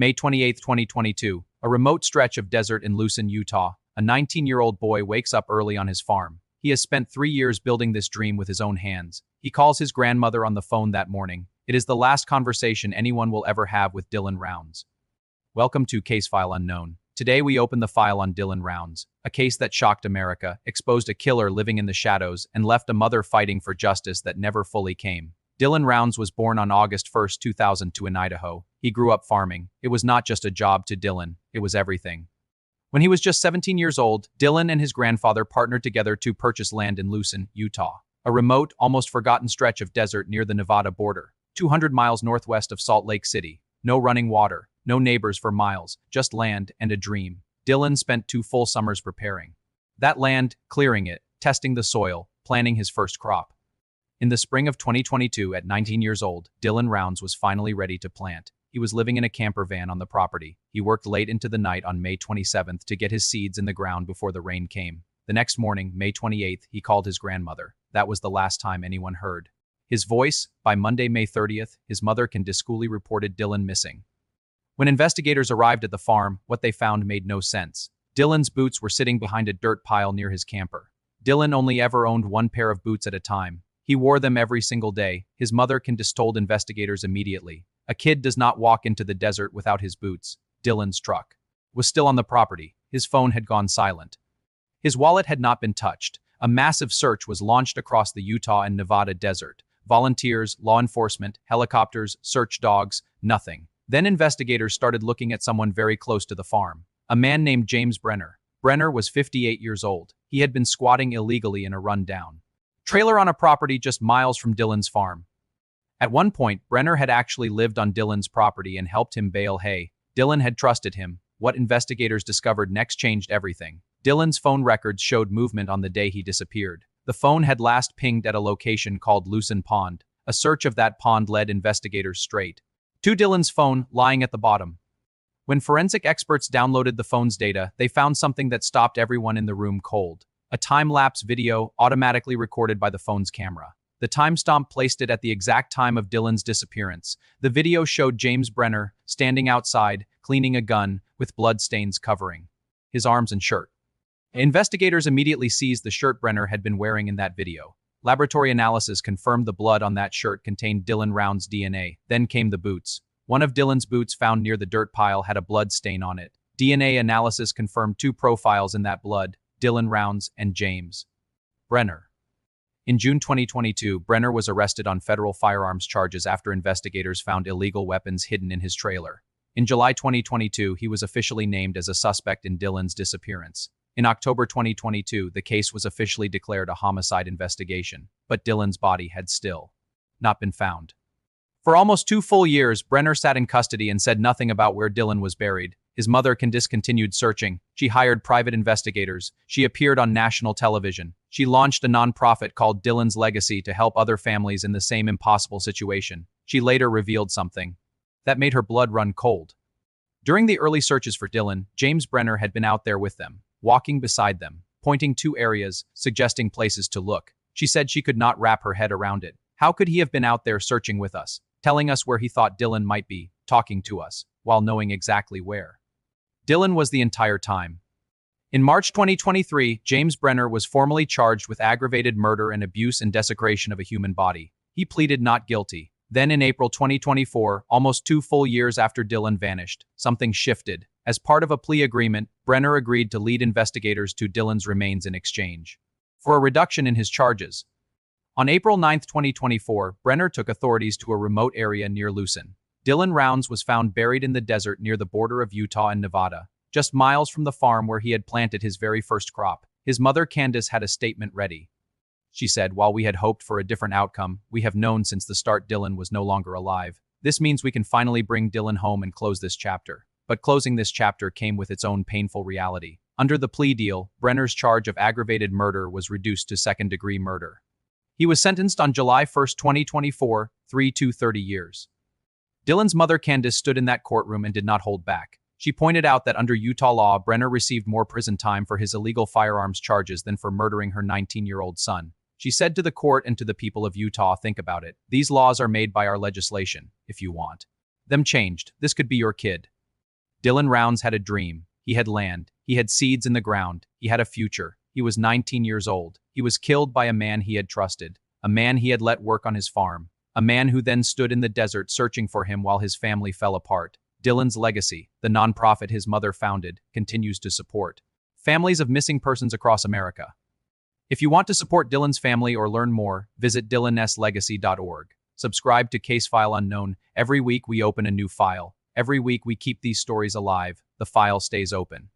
May 28, 2022, a remote stretch of desert in Lucin, Utah. A 19-year-old boy wakes up early on his farm. He has spent 3 years building this dream with his own hands. He calls his grandmother on the phone that morning. It is the last conversation anyone will ever have with Dylan Rounds. Welcome to Casefile Unknown. Today we open the file on Dylan Rounds, a case that shocked America, exposed a killer living in the shadows, and left a mother fighting for justice that never fully came. Dylan Rounds was born on August 1, 2002 in Idaho. He grew up farming. It was not just a job to Dylan, it was everything. When he was just 17 years old, Dylan and his grandfather partnered together to purchase land in Lucin, Utah, a remote, almost forgotten stretch of desert near the Nevada border, 200 miles northwest of Salt Lake City. No running water, no neighbors for miles, just land and a dream. Dylan spent 2 full summers preparing that land, clearing it, testing the soil, planting his first crop. In the spring of 2022, at 19 years old, Dylan Rounds was finally ready to plant. He was living in a camper van on the property. He worked late into the night on May 27th to get his seeds in the ground before the rain came. The next morning, May 28th, he called his grandmother. That was the last time anyone heard his voice. By Monday, May 30th, his mother, Candice, reported Dylan missing. When investigators arrived at the farm, what they found made no sense. Dylan's boots were sitting behind a dirt pile near his camper. Dylan only ever owned 1 pair of boots at a time. He wore them every single day. His mother, Candice, told investigators immediately. A kid does not walk into the desert without his boots. Dylan's truck was still on the property. His phone had gone silent. His wallet had not been touched. A massive search was launched across the Utah and Nevada desert. Volunteers, law enforcement, helicopters, search dogs, nothing. Then investigators started looking at someone very close to the farm. A man named James Brenner. Brenner was 58 years old. He had been squatting illegally in a rundown trailer on a property just miles from Dylan's farm. At one point, Brenner had actually lived on Dylan's property and helped him bale hay. Dylan had trusted him. What investigators discovered next changed everything. Dylan's phone records showed movement on the day he disappeared. The phone had last pinged at a location called Lucin Pond. A search of that pond led investigators straight to Dylan's phone, lying at the bottom. When forensic experts downloaded the phone's data, they found something that stopped everyone in the room cold. A time-lapse video automatically recorded by the phone's camera. The timestamp placed it at the exact time of Dylan's disappearance. The video showed James Brenner standing outside, cleaning a gun, with blood stains covering his arms and shirt. Investigators immediately seized the shirt Brenner had been wearing in that video. Laboratory analysis confirmed the blood on that shirt contained Dylan Rounds' DNA. Then came the boots. One of Dylan's boots found near the dirt pile had a blood stain on it. DNA analysis confirmed 2 profiles in that blood, Dylan Rounds and James Brenner. In June 2022, Brenner was arrested on federal firearms charges after investigators found illegal weapons hidden in his trailer. In July 2022, he was officially named as a suspect in Dylan's disappearance. In October 2022, the case was officially declared a homicide investigation, but Dylan's body had still not been found. For almost 2 full years, Brenner sat in custody and said nothing about where Dylan was buried. His mother, Candice, continued searching. She hired private investigators. She appeared on national television. She launched a nonprofit called Dylan's Legacy to help other families in the same impossible situation. She later revealed something that made her blood run cold. During the early searches for Dylan, James Brenner had been out there with them, walking beside them, pointing to areas, suggesting places to look. She said she could not wrap her head around it. How could he have been out there searching with us, telling us where he thought Dylan might be, talking to us, while knowing exactly where Dylan was the entire time? In March 2023, James Brenner was formally charged with aggravated murder and abuse and desecration of a human body. He pleaded not guilty. Then in April 2024, almost 2 full years after Dylan vanished, something shifted. As part of a plea agreement, Brenner agreed to lead investigators to Dylan's remains in exchange for a reduction in his charges. On April 9, 2024, Brenner took authorities to a remote area near Lucin. Dylan Rounds was found buried in the desert near the border of Utah and Nevada, just miles from the farm where he had planted his very first crop. His mother, Candice, had a statement ready. She said, "While we had hoped for a different outcome, we have known since the start Dylan was no longer alive. This means we can finally bring Dylan home and close this chapter." But closing this chapter came with its own painful reality. Under the plea deal, Brenner's charge of aggravated murder was reduced to second-degree murder. He was sentenced on July 1, 2024, 3 to 30 years. Dylan's mother, Candice, stood in that courtroom and did not hold back. She pointed out that under Utah law, Brenner received more prison time for his illegal firearms charges than for murdering her 19-year-old son. She said to the court and to the people of Utah, "Think about it. These laws are made by our legislation. If you want them changed, this could be your kid." Dylan Rounds had a dream. He had land. He had seeds in the ground. He had a future. He was 19 years old. He was killed by a man he had trusted, a man he had let work on his farm, a man who then stood in the desert searching for him while his family fell apart. Dylan's legacy, the nonprofit his mother founded, continues to support families of missing persons across America. If you want to support Dylan's family or learn more, visit dylanslegacy.org. Subscribe to Casefile Unknown. Every week we open a new file. Every week we keep these stories alive. The file stays open.